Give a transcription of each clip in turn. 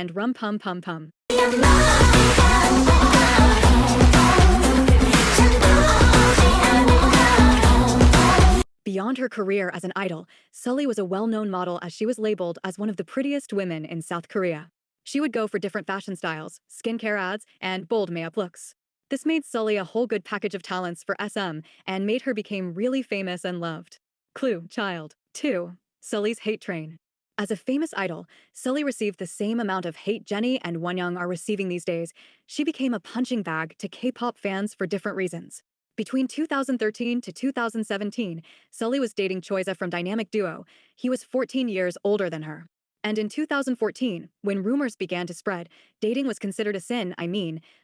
and Rum Pum Pum Pum. Beyond her career as an idol, Sulli was a well-known model as she was labeled as one of the prettiest women in South Korea. She would go for different fashion styles, skincare ads, and bold makeup looks. This made Sulli a whole good package of talents for SM and made her become really famous and loved. Clue, child. 2. Sulli's hate train. As a famous idol, Sulli received the same amount of hate Jennie and Wonyoung are receiving these days. She became a punching bag to K-pop fans for different reasons. Between 2013 to 2017, Sulli was dating Choiza from Dynamic Duo. He was 14 years older than her. And in 2014, when rumors began to spread, dating was considered a sin,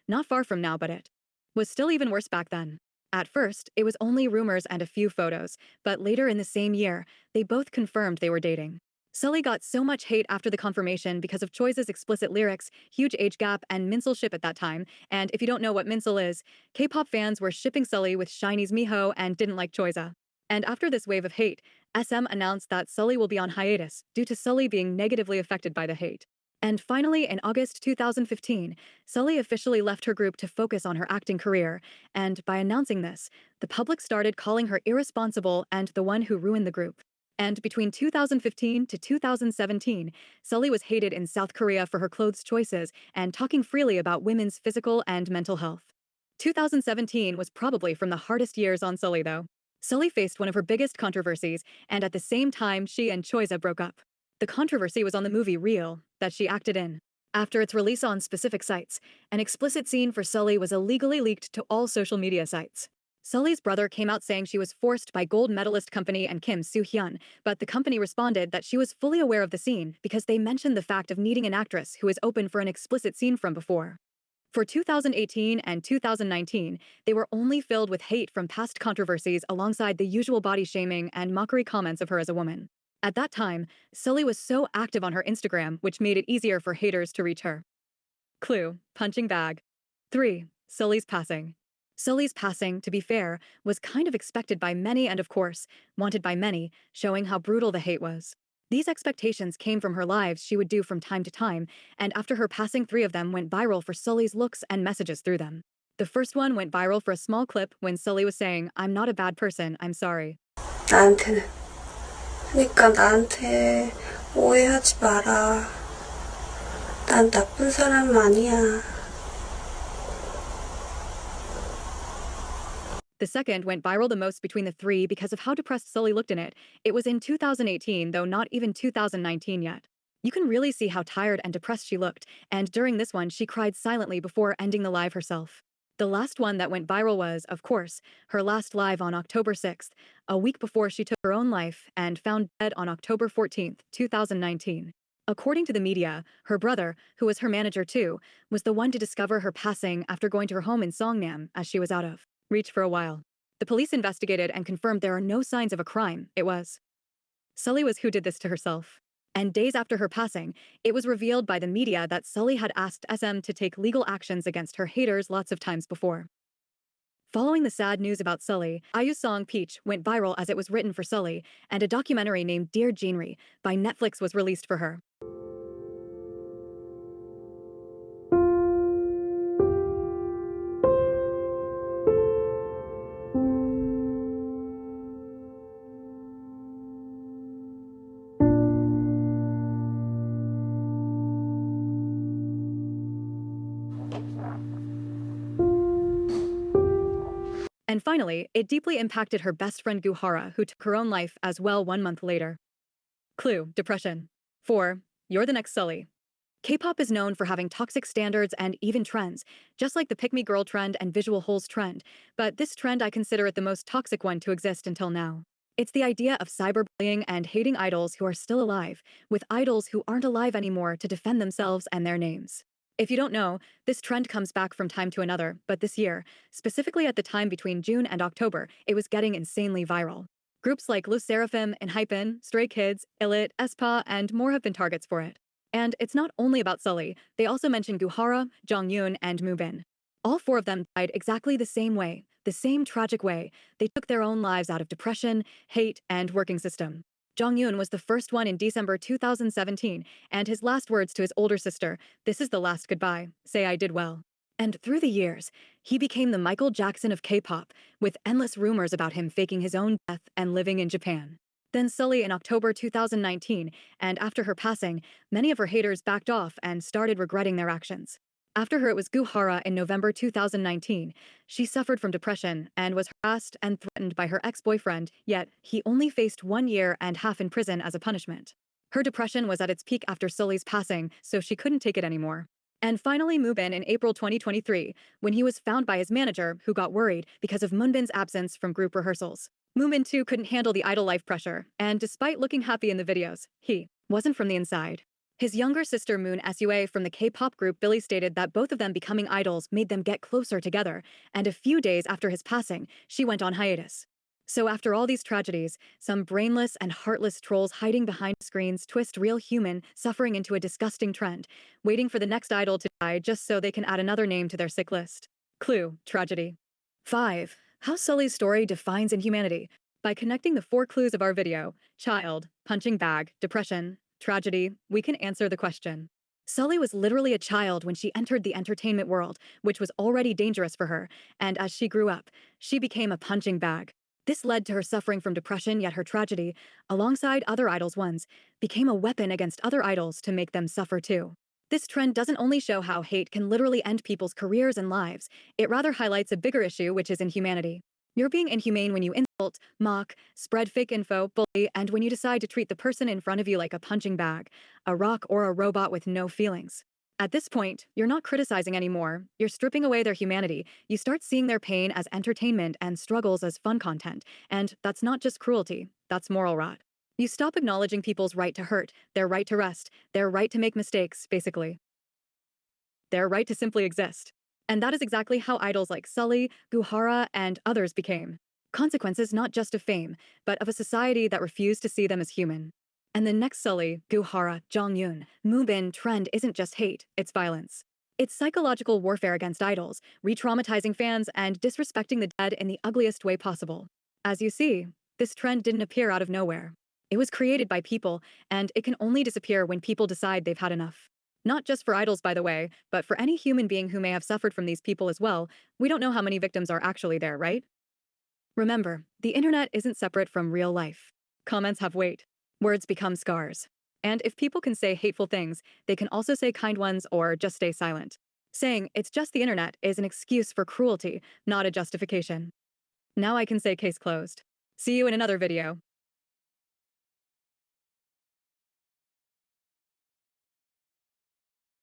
not far from now, but it was still even worse back then. At first, it was only rumors and a few photos, but later in the same year, they both confirmed they were dating. Sulli got so much hate after the confirmation because of Choice's explicit lyrics, huge age gap, and Minsul ship at that time. And if you don't know what Minsul is, K-pop fans were shipping Sulli with Shiny's Miho and didn't like Choiza. And after this wave of hate, SM announced that Sulli will be on hiatus due to Sulli being negatively affected by the hate. And finally, in August 2015, Sulli officially left her group to focus on her acting career. And by announcing this, the public started calling her irresponsible and the one who ruined the group. And between 2015 to 2017, Sulli was hated in South Korea for her clothes choices and talking freely about women's physical and mental health. 2017 was probably from the hardest years on Sulli, though. Sulli faced one of her biggest controversies, and at the same time, she and Choiza broke up. The controversy was on the movie Real, that she acted in. After its release on specific sites, an explicit scene for Sulli was illegally leaked to all social media sites. Sulli's brother came out saying she was forced by gold medalist company and Kim Soo-hyun, but the company responded that she was fully aware of the scene because they mentioned the fact of needing an actress who is open for an explicit scene from before. For 2018 and 2019, they were only filled with hate from past controversies alongside the usual body shaming and mockery comments of her as a woman. At that time, Sulli was so active on her Instagram, which made it easier for haters to reach her. Clue, punching bag. 3. Sulli's passing. Sulli's passing, to be fair, was kind of expected by many and, of course, wanted by many, showing how brutal the hate was. These expectations came from her lives she would do from time to time, and after her passing, 3 of them went viral for Sulli's looks and messages through them. The first one went viral for a small clip when Sulli was saying, "I'm not a bad person, I'm sorry." 나한테는. 그러니까 나한테 오해하지 마라. 난 나쁜 사람 아니야. The second went viral the most between the 3 because of how depressed Sulli looked in it. It was in 2018, though not even 2019 yet. You can really see how tired and depressed she looked, and during this one she cried silently before ending the live herself. The last one that went viral was, of course, her last live on October 6th, a week before she took her own life and found dead on October 14th, 2019. According to the media, her brother, who was her manager too, was the one to discover her passing after going to her home in Songnam as she was out of reach for a while. The police investigated and confirmed there are no signs of a crime. It was Sulli was who did this to herself. And days after her passing, it was revealed by the media that Sulli had asked SM to take legal actions against her haters lots of times before. Following the sad news about Sulli, IU's song Peach went viral as it was written for Sulli, and a documentary named Dear Jeanri by Netflix was released for her. And finally, it deeply impacted her best friend Guhara, who took her own life as well 1 month later. Clue: depression. 4. You're the next Sulli. K-pop is known for having toxic standards and even trends, just like the pick-me girl trend and visual holes trend, but this trend I consider it the most toxic one to exist until now. It's the idea of cyberbullying and hating idols who are still alive, with idols who aren't alive anymore to defend themselves and their names. If you don't know, this trend comes back from time to another, but this year, specifically at the time between June and October, it was getting insanely viral. Groups like Lu Seraphim, Enhypen, Stray Kids, Illit, aespa, and more have been targets for it. And it's not only about Sulli, they also mention Guhara, Jonghyun, and Moobin. All 4 of them died exactly the same way, the same tragic way. They took their own lives out of depression, hate, and working system. Jonghyun was the first one in December 2017, and his last words to his older sister, "This is the last goodbye, say I did well." And through the years, he became the Michael Jackson of K-pop, with endless rumors about him faking his own death and living in Japan. Then Sulli in October 2019, and after her passing, many of her haters backed off and started regretting their actions. After her, it was Guhara in November 2019. She suffered from depression and was harassed and threatened by her ex-boyfriend, yet he only faced 1 year and half in prison as a punishment. Her depression was at its peak after Sulli's passing, so she couldn't take it anymore. And finally, Moobin in April 2023, when he was found by his manager, who got worried because of Moonbin's absence from group rehearsals. Moonbin too couldn't handle the idol life pressure, and despite looking happy in the videos, he wasn't from the inside. His younger sister Moon Sua from the K-pop group Billy stated that both of them becoming idols made them get closer together, and a few days after his passing, she went on hiatus. So after all these tragedies, some brainless and heartless trolls hiding behind screens twist real human suffering into a disgusting trend, waiting for the next idol to die just so they can add another name to their sick list. Clue: tragedy. 5. How Sulli's story defines inhumanity. By connecting the 4 clues of our video, child, punching bag, depression, tragedy, we can answer the question. Sulli was literally a child when she entered the entertainment world, which was already dangerous for her, and as she grew up, she became a punching bag. This led to her suffering from depression, yet her tragedy, alongside other idols' ones, became a weapon against other idols to make them suffer too. This trend doesn't only show how hate can literally end people's careers and lives, it rather highlights a bigger issue, which is inhumanity. You're being inhumane when you insult, mock, spread fake info, bully, and when you decide to treat the person in front of you like a punching bag, a rock, or a robot with no feelings. At this point, you're not criticizing anymore, you're stripping away their humanity, you start seeing their pain as entertainment and struggles as fun content, and that's not just cruelty, that's moral rot. You stop acknowledging people's right to hurt, their right to rest, their right to make mistakes, basically. Their right to simply exist. And that is exactly how idols like Sulli, Guhara, and others became. Consequences not just of fame, but of a society that refused to see them as human. And the next Sulli, Guhara, Jonghyun, Moobin trend isn't just hate, it's violence. It's psychological warfare against idols, re-traumatizing fans, and disrespecting the dead in the ugliest way possible. As you see, this trend didn't appear out of nowhere. It was created by people, and it can only disappear when people decide they've had enough. Not just for idols, by the way, but for any human being who may have suffered from these people as well. We don't know how many victims are actually there, right? Remember, the internet isn't separate from real life. Comments have weight. Words become scars. And if people can say hateful things, they can also say kind ones or just stay silent. Saying it's just the internet is an excuse for cruelty, not a justification. Now I can say case closed. See you in another video.